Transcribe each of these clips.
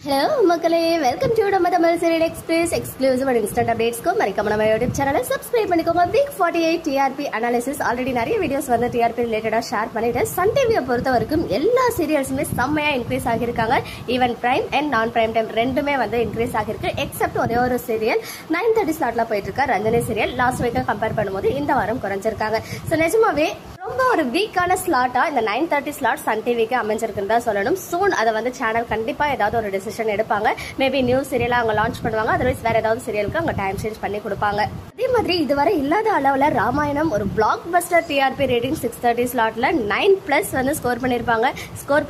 Hello, மக்களே welcome to நம்ம Tamil serial express exclusive and instant அப்டேட்ஸ்க்கு மறக்காம நம்ம யூடியூப் சேனலை சப்ஸ்கிரைப் பண்ணிக்கோங்க. வீக் 48 டிஆர்பி அனாலிசிஸ் ஆல்ரெடி நிறைய வீடியோஸ் வந்து டிஆர்பி ரிலேட்டடா ஷேர் பண்ணிட்டு சன் டிவியை பொறுத்த வரைக்கும் எல்லா சீரியல்ஸுமே செம்மையா இன்க்ரீஸ் ஆகியிருக்காங்க. Even prime and non prime time ரெண்டுமே வந்து இன்க்ரீஸ் ஆகிருக்கு. எக்ஸப்ட் ஒரே ஒரு சீரியல் 9:30 ஸ்லாட்ல போயிட்டு இருக்க ரஞ்சனி சீரியல் லாஸ்ட் வீக்கை கம்பேர் பண்ணும்போது இந்த வாரம் குறைஞ்சிருக்காங்க. ஸோ நிஜமாவே ரொம்ப ஒரு வீக்கான ஸ்லாட்டா இந்த 9:30 ஸ்லாட் சன் டிவிக்கு அமைஞ்சிருக்குன்னு தான் சொல்லணும். சூன் அதை வந்து சேனல் கண்டிப்பா ஏதாவது ஒரு டிசிஷன் எடுப்பாங்க. மேபி நியூ சீரியலா அவங்க லான்ச் பண்ணுவாங்க. அதர்வைஸ் வேற ஏதாவது சீரியலுக்கு அவங்க டைம் சேஞ்ச் பண்ணி கொடுப்பாங்க. அதே மாதிரி இதுவரை இல்லாத அளவுல ராமாயணம் ஒரு பிளாக் பஸ்டர் டிஆர்பி ரேட்டிங் 6:30 ஸ்லாட்ல 9+ வந்து ஸ்கோர்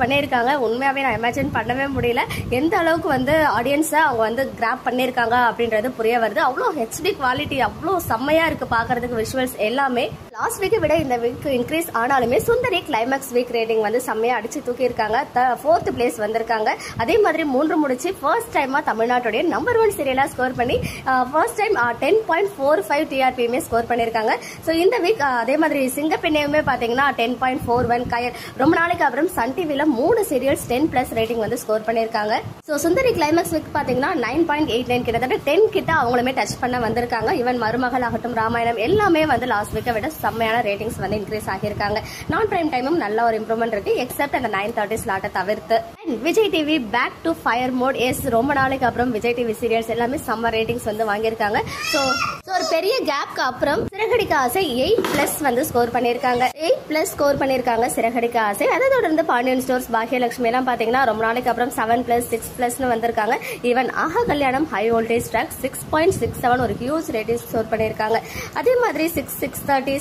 பண்ணியிருக்காங்க. உண்மையாவே நான் இமேஜின் பண்ணவே முடியல எந்த அளவுக்கு வந்து ஆடியன்ஸை அவங்க வந்து கிராப் பண்ணியிருக்காங்க அப்படின்றது புரிய வருது. அவ்வளோ ஹெச்டி குவாலிட்டி அவ்வளோ செம்மையா இருக்கு பாக்குறதுக்கு. விஷுவல்ஸ் எல்லாமே லாஸ்ட் வீக்கை விட இந்த வீக் இன்க்ரீஸ் ஆனாலுமே சுந்தரி கிளைமேக்ஸ் வீக் ரேட்டிங் வந்து செம்மையா அடிச்சு தூக்கி இருக்காங்க. 4th பிளேஸ் வந்திருக்காங்க. அதே மாதிரி 3 முடிச்சு ஃபர்ஸ்ட் டைமா தமிழ்நாட்டுடைய நம்பர் 1 சீரியலா ஸ்கோர் பண்ணி ஃபர்ஸ்ட் டைம் 10.45 டிஆர்பியுமே ஸ்கோர் பண்ணிருக்காங்க. ஸோ இந்த வீக் அதே மாதிரி சிங்கப்பெண்ணையுமே பாத்தீங்கன்னா 10.41 கயல் ரொம்ப நாளைக்கு அப்புறம் சன் டிவில 3 சீரியல்ஸ் 10+ ரேட்டிங் வந்து ஸ்கோர் பண்ணிருக்காங்க. ஸோ சுந்தரி கிளைமேக்ஸ் வீக் பாத்தீங்கன்னா 9.89 கிட்டத்தட்ட 10 கிட்ட அவங்களுமே டச் பண்ண வந்திருக்காங்க. ஈவன் மருமகள் ஆகட்டும் ராமாயணம் எல்லாமே வந்து லாஸ்ட் வீக்கை விட செம்மையான ரேட்டிங்ஸ் வந்து இன்க்ரீஸ் ஆகியிருக்காங்க. நான் பிரைம் டைமும் நல்ல ஒரு இம்ப்ரூவ்மெண்ட் இருக்கு. எக்ஸப்ட் அந்த 9:30 ஸ்லாட்டை தவிர்த்து. Vijay TV back to fire mode. Yes, ரொம்ப நாளைக்கு அப்புறம் விஜய் டிவி சீரியல்ஸ் எல்லாமே செம்ம ரேட்டிங்ஸ் வந்து வாங்கியிருக்காங்க. ஸோ ஒரு பெரிய கேப்க்கு அப்புறம் சிறகடிக்க ஆசை 8+ வந்து ஸ்கோர் பண்ணியிருக்காங்க. 8+ ஸ்கோர் பண்ணியிருக்காங்க சிறகடிக்க ஆசை. அதை தொடர்ந்து பாண்டியன் ஸ்டோர்ஸ் பாக்கியலட்சுமி எல்லாம் பாத்தீங்கன்னா ரொம்ப நாளைக்கு அப்புறம் 7+, 6+னு வந்திருக்காங்க. ஈவன் ஆஹா கல்யாணம் ஹை வோல்டேஜ் ட்ராக் 6.67 ஒரு ஹியூஜ் ரேட்டிங் ஸ்கோர் பண்ணியிருக்காங்க. அதே மாதிரி 6, 6:30,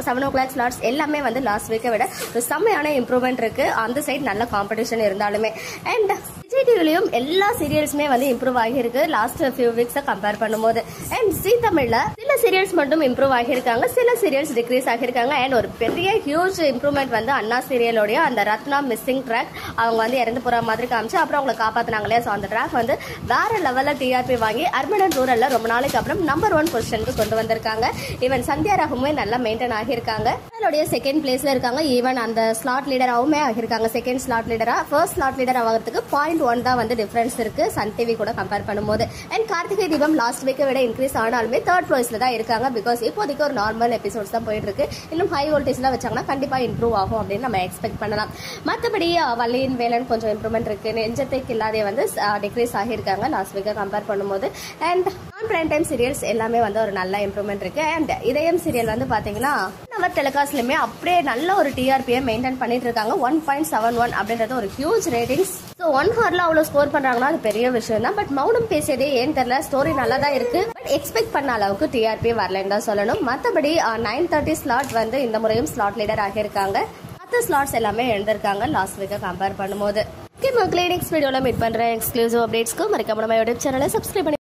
7 o'clock ஸ்லாட்ஸ் எல்லாமே வந்து லாஸ்ட் வீக்கை விட ஒரு செம்மையான இம்ப்ரூவ்மெண்ட் இருக்கு. அந்த சைடு நல்ல காம்படிஷன் இருந்தாலுமே. அண்ட் விஜய் டிவிலையும் எல்லா சீரியல்ஸுமே வந்து இம்ப்ரூவ் ஆகியிருக்கு லாஸ்ட் ஃபியூ வீக்ஸை கம்பேர் பண்ணும்போது. அண்ட் ஜீ தமிழ்ல சில சீரியல்ஸ் மட்டும் இம்ப்ரூவ் ஆகியிருக்காங்க, சில சீரியல்ஸ் டிக்ரீஸ் ஆகியிருக்காங்க. அண்ட் ஒரு பெரிய ஹியூஜ் இம்ப்ரூவ்மெண்ட் வந்து அண்ணா சீரியலோடைய அந்த ரத்னா மிஸ்ஸிங் ட்ராக் அவங்க வந்து இறந்து போற மாதிரி காமிச்சு அப்புறம் அவங்களை காப்பாத்தினாங்க இல்லையா. ஸோ அந்த ட்ராக் வந்து வேற லெவல்ல டிஆர்பி வாங்கி அர்பன் அண்ட் ரூரல்ல ரொம்ப நாளைக்கு அப்புறம் நம்பர் 1 பொசிஷனுக்கு கொண்டு வந்திருக்காங்க. ஈவன் சந்தியா ராகுமே நல்லா மெயின்டைன் ஆகியிருக்காங்க. அவங்களுடைய செகண்ட் பிளேஸ்ல இருக்காங்க. ஈவன் அந்த ஸ்லாட் லீடராகவுமே ஆகியிருக்காங்க. செகண்ட் ஸ்லாட் லீடரா ஃபர்ஸ்ட் ஸ்லாட் லீடர் ஆகிறதுக்கு 0.1 தான் வந்து டிஃபரன்ஸ் இருக்கு சன் டிவி கூட கம்பேர் பண்ணும்போது. அண்ட் கார்த்திகை தீபம் லாஸ்ட் வீக்கை விட இன்க்ரீஸ் ஆனாலுமே 3rd பிளேஸ்ல தான் இருக்காங்க. பிகாஸ் இப்போதைக்கு ஒரு நார்மல் எபிசோட்ஸ் தான் போயிட்டு இருக்கு. இன்னும் ஹை வோல்டேஜ்ல வச்சாங்கன்னா கண்டிப்பா இம்ப்ரூவ் ஆகும் அப்படின்னு நம்ம எக்ஸ்பெக்ட் பண்ணலாம். மற்றபடி வள்ளியின் வேலன் கொஞ்சம் இம்ப்ரூவ்மெண்ட் இருக்கு. நெஞ்சத்தைக்கு இல்லாதே வந்து டிக்ரீஸ் ஆகியிருக்காங்க லாஸ்ட் வீக்கை கம்பேர் பண்ணும்போது. And non prime time serials எல்லாமே வந்து ஒரு நல்ல இம்ப்ரூவ்மெண்ட் இருக்கு. அண்ட் இதயம் சீரியல் வந்து பாத்தீங்கன்னா அவர் டெலிகாஸ்ட்லயுமே அப்படியே நல்ல ஒரு டிஆர்பியை மெயின்டைன் பண்ணிட்டு இருக்காங்க. 1.71 அப்படின்றது ஒரு ஹியூஜ் ரேட்டிங்ஸ். ஸோ 1 ஹவர்ல அவ்வளவு ஸ்கோர் பண்றாங்கன்னா அது பெரிய விஷயம் தான். பட் மௌனம் பேசியதே ஏன் தெரியல, ஸ்டோரி நல்லா தான் இருக்கு. பட் எக்ஸ்பெக்ட் பண்ண அளவுக்கு டிஆர்பி வரலன்னு தான் சொல்லணும். மற்றபடி 9:30 ஸ்லாட் வந்து இந்த முறையும் ஸ்லாட் லீடர் ஆகியிருக்காங்க. மற்ற ஸ்லாட்ஸ் எல்லாமே எழுந்திருக்காங்க லாஸ்ட் வீக்கை கம்பேர் பண்ணும்போது. ஓகே மக்களே, நெக்ஸ்ட் வீடியோல மீட் பண்றேன். எக்ஸ்க்ளூசிவ் அப்டேட்ஸ்க்கு மறக்காம நம்ம யூடியூப் சேனலை சப்ஸ்கிரைப் பண்ணி